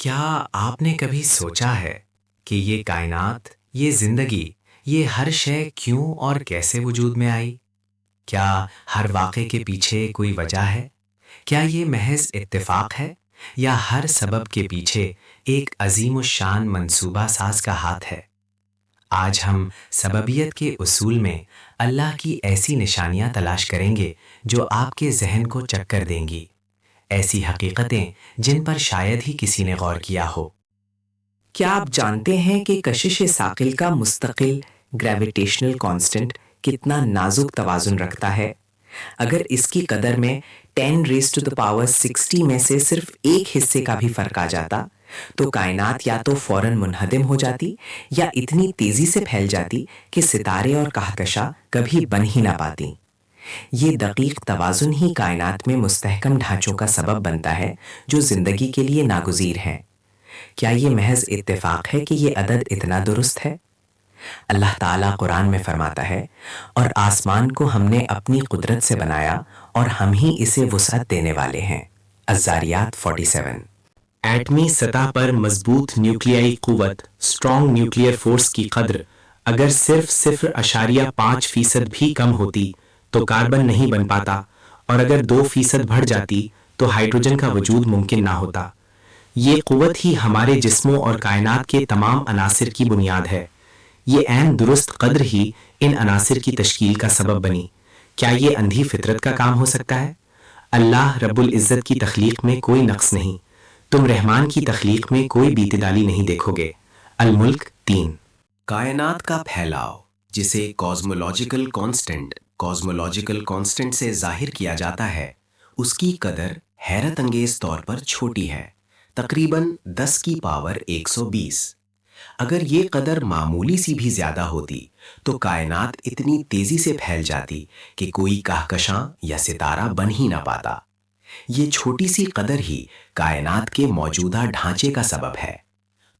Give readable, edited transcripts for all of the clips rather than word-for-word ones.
کیا آپ نے کبھی سوچا ہے کہ یہ کائنات، یہ زندگی، یہ ہر شے کیوں اور کیسے وجود میں آئی؟ کیا ہر واقعے کے پیچھے کوئی وجہ ہے؟ کیا یہ محض اتفاق ہے یا ہر سبب کے پیچھے ایک عظیم الشان منصوبہ ساز کا ہاتھ ہے؟ آج ہم سببیت کے اصول میں اللہ کی ایسی نشانیاں تلاش کریں گے جو آپ کے ذہن کو چکر دیں گی، ایسی حقیقتیں جن پر شاید ہی کسی نے غور کیا ہو۔ کیا آپ جانتے ہیں کہ کشش ثاقل کا مستقل گریویٹیشنل کانسٹنٹ کتنا نازک توازن رکھتا ہے؟ اگر اس کی قدر میں 10⁻60 میں سے صرف ایک حصے کا بھی فرق آ جاتا تو کائنات یا تو فوراً منہدم ہو جاتی یا اتنی تیزی سے پھیل جاتی کہ ستارے اور کہکشاں کبھی بن ہی نہ پاتی۔ یہ دقیق توازن ہی کائنات میں مستحکم ڈھانچوں کا سبب بنتا ہے جو زندگی کے لیے ناگزیر ہیں۔ کیا یہ محض اتفاق ہے کہ یہ عدد اتنا درست ہے؟ اللہ تعالیٰ قرآن میں فرماتا ہے، اور آسمان کو ہم نے اپنی قدرت سے بنایا اور ہم ہی اسے وسعت دینے والے ہیں۔ الذاریات 47۔ ایٹمی سطح پر مضبوط نیوکلیائی قوت، اسٹرانگ نیوکلیئر فورس کی قدر اگر صرف 0.5% بھی کم ہوتی تو کاربن نہیں بن پاتا، اور اگر 2% بڑھ جاتی تو ہائیڈروجن کا وجود ممکن نہ ہوتا۔ یہ قوت ہی ہمارے جسموں اور کائنات کے تمام عناصر کی بنیاد ہے۔ یہ عین درست قدر ہی ان عناصر کی تشکیل کا سبب بنی۔ کیا یہ اندھی فطرت کا کام ہو سکتا ہے؟ اللہ رب العزت کی تخلیق میں کوئی نقص نہیں۔ تم رحمان کی تخلیق میں کوئی بیتدالی نہیں دیکھو گے۔ الملک 3۔ کائنات کا پھیلاؤ، جسے کازمولوجیکل کانسٹنٹ سے ظاہر کیا جاتا ہے، اس کی قدر حیرت انگیز طور پر چھوٹی ہے، تقریباً 10⁻120۔ اگر یہ قدر معمولی سی بھی زیادہ ہوتی تو کائنات اتنی تیزی سے پھیل جاتی کہ کوئی کہکشاں یا ستارہ بن ہی نہ پاتا۔ یہ چھوٹی سی قدر ہی کائنات کے موجودہ ڈھانچے کا سبب ہے۔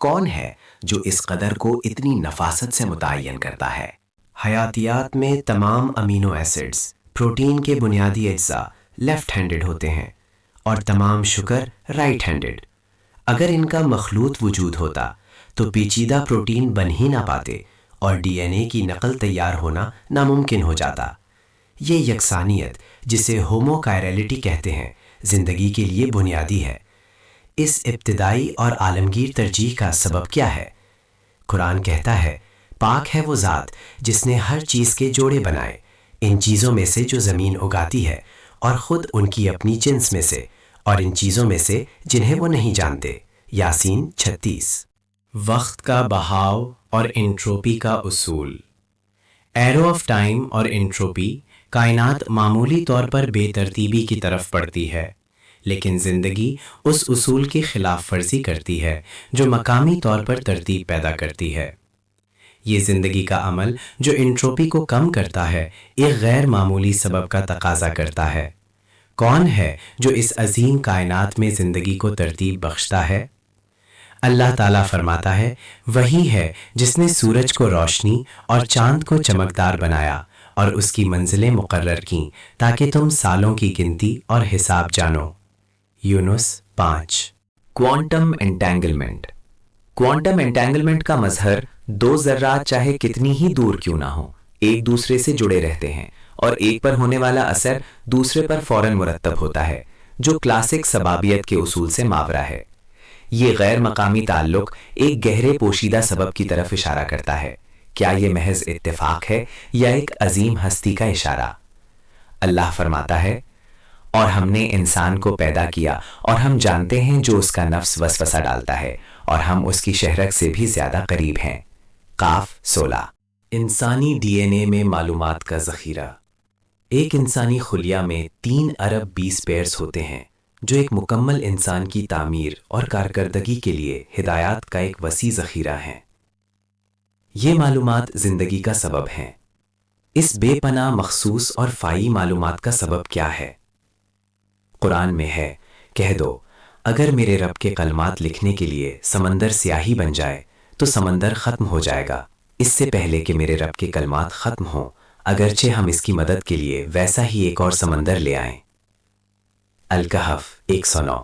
کون ہے جو اس قدر کو اتنی نفاست سے متعین کرتا ہے؟ حیاتیات میں تمام امینو ایسڈز، پروٹین کے بنیادی اجزاء لیفٹ ہینڈڈ ہوتے ہیں اور تمام شوگر رائٹ ہینڈڈ۔ اگر ان کا مخلوط وجود ہوتا تو پیچیدہ پروٹین بن ہی نہ پاتے اور ڈی این اے کی نقل تیار ہونا ناممکن ہو جاتا۔ یہ یکسانیت، جسے ہومو کائرلٹی کہتے ہیں، زندگی کے لیے بنیادی ہے۔ اس ابتدائی اور عالمگیر ترجیح کا سبب کیا ہے؟ قرآن کہتا ہے، پاک ہے وہ ذات جس نے ہر چیز کے جوڑے بنائے، ان چیزوں میں سے جو زمین اگاتی ہے اور خود ان کی اپنی جنس میں سے، اور ان چیزوں میں سے جنہیں وہ نہیں جانتے۔ یاسین 36۔ وقت کا بہاؤ اور انٹروپی کا اصول۔ ایرو آف ٹائم اور انٹروپی، کائنات معمولی طور پر بے ترتیبی کی طرف بڑھتی ہے، لیکن زندگی اس اصول کی خلاف ورزی کرتی ہے جو مقامی طور پر ترتیب پیدا کرتی ہے۔ یہ زندگی کا عمل جو انٹروپی کو کم کرتا ہے، ایک غیر معمولی سبب کا تقاضا کرتا ہے۔ کون ہے جو اس عظیم کائنات میں زندگی کو ترتیب بخشتا ہے؟ اللہ تعالیٰ فرماتا ہے، وہی ہے جس نے سورج کو روشنی اور چاند کو چمکدار بنایا اور اس کی منزلیں مقرر کیں تاکہ تم سالوں کی گنتی اور حساب جانو۔ یونس 5۔ کوانٹم انٹینگلمنٹ۔ کوانٹم انٹینگلمنٹ کا مظہر دو ذرات چاہے کتنی ہی دور کیوں نہ ہوں، ایک دوسرے سے جڑے رہتے ہیں اور ایک پر ہونے والا اثر دوسرے پر فوراً مرتب ہوتا ہے، جو کلاسک سبابیت کے اصول سے ماورا ہے۔ یہ غیر مقامی تعلق ایک گہرے پوشیدہ سبب کی طرف اشارہ کرتا ہے۔ کیا یہ محض اتفاق ہے یا ایک عظیم ہستی کا اشارہ؟ اللہ فرماتا ہے، اور ہم نے انسان کو پیدا کیا اور ہم جانتے ہیں جو اس کا نفس وسوسہ ڈالتا ہے، اور ہم اس کی شہرک سے بھی زیادہ قریب ہیں۔ قاف 16۔ انسانی ڈی این اے میں معلومات کا ذخیرہ۔ ایک انسانی خلیہ میں 3 ارب 20 پیئرز ہوتے ہیں، جو ایک مکمل انسان کی تعمیر اور کارکردگی کے لیے ہدایات کا ایک وسیع ذخیرہ ہیں۔ یہ معلومات زندگی کا سبب ہیں۔ اس بے پناہ مخصوص اور فائی معلومات کا سبب کیا ہے؟ قرآن میں ہے، کہہ دو، اگر میرے رب کے کلمات لکھنے کے لیے سمندر سیاہی بن جائے تو سمندر ختم ہو جائے گا اس سے پہلے کہ میرے رب کے کلمات ختم ہوں، اگرچہ ہم اس کی مدد کے لیے ویسا ہی ایک اور سمندر لے آئیں۔ الکہف 109۔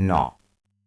9।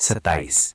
27।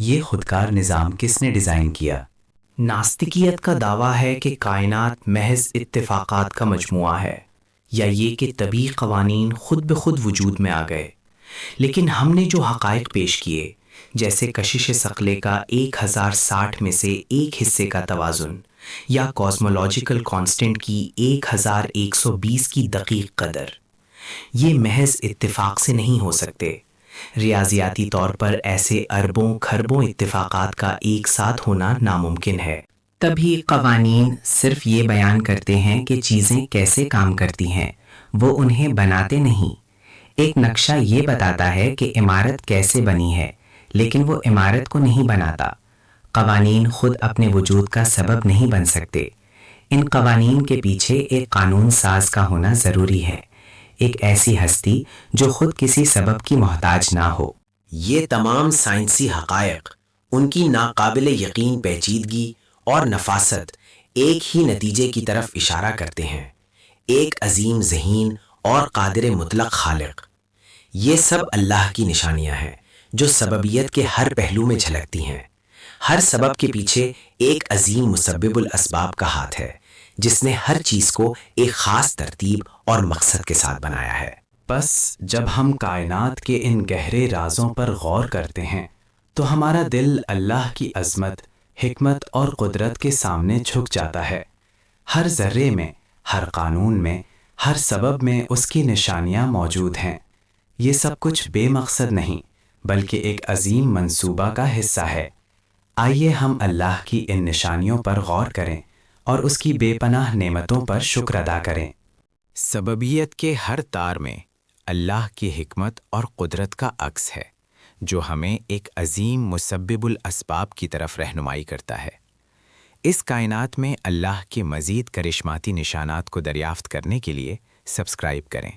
یہ خودکار نظام کس نے ڈیزائن کیا؟ ناستکیت کا دعویٰ ہے کہ کائنات محض اتفاقات کا مجموعہ ہے، یا یہ کہ طبعی قوانین خود بخود وجود میں آ گئے، لیکن ہم نے جو حقائق پیش کیے، جیسے کشش ثقلے کا 1060 میں سے ایک حصے کا توازن، یا کاسمولوجیکل کانسٹنٹ کی 1120 کی دقیق قدر، یہ محض اتفاق سے نہیں ہو سکتے۔ ریاضیاتی طور پر ایسے اربوں کھربوں اتفاقات کا ایک ساتھ ہونا ناممکن ہے۔ تبھی قوانین صرف یہ بیان کرتے ہیں کہ چیزیں کیسے کام کرتی ہیں، وہ انہیں بناتے نہیں۔ ایک نقشہ یہ بتاتا ہے کہ عمارت کیسے بنی ہے، لیکن وہ عمارت کو نہیں بناتا۔ قوانین خود اپنے وجود کا سبب نہیں بن سکتے۔ ان قوانین کے پیچھے ایک قانون ساز کا ہونا ضروری ہے، ایک ایسی ہستی جو خود کسی سبب کی محتاج نہ ہو۔ یہ تمام سائنسی حقائق، ان کی ناقابل یقین پیچیدگی اور نفاست ایک ہی نتیجے کی طرف اشارہ کرتے ہیں، ایک عظیم ذہین اور قادر مطلق خالق۔ یہ سب اللہ کی نشانیاں ہیں جو سببیت کے ہر پہلو میں جھلکتی ہیں۔ ہر سبب کے پیچھے ایک عظیم مسبب الاسباب کا ہاتھ ہے، جس نے ہر چیز کو ایک خاص ترتیب اور مقصد کے ساتھ بنایا ہے۔ بس جب ہم کائنات کے ان گہرے رازوں پر غور کرتے ہیں تو ہمارا دل اللہ کی عظمت، حکمت اور قدرت کے سامنے جھک جاتا ہے۔ ہر ذرے میں، ہر قانون میں، ہر سبب میں اس کی نشانیاں موجود ہیں۔ یہ سب کچھ بے مقصد نہیں، بلکہ ایک عظیم منصوبہ کا حصہ ہے۔ آئیے ہم اللہ کی ان نشانیوں پر غور کریں اور اس کی بے پناہ نعمتوں پر شکر ادا کریں۔ سببیت کے ہر تار میں اللہ کی حکمت اور قدرت کا عکس ہے، جو ہمیں ایک عظیم مسبب الاسباب کی طرف رہنمائی کرتا ہے۔ اس کائنات میں اللہ کے مزید کرشماتی نشانات کو دریافت کرنے کے لیے سبسکرائب کریں۔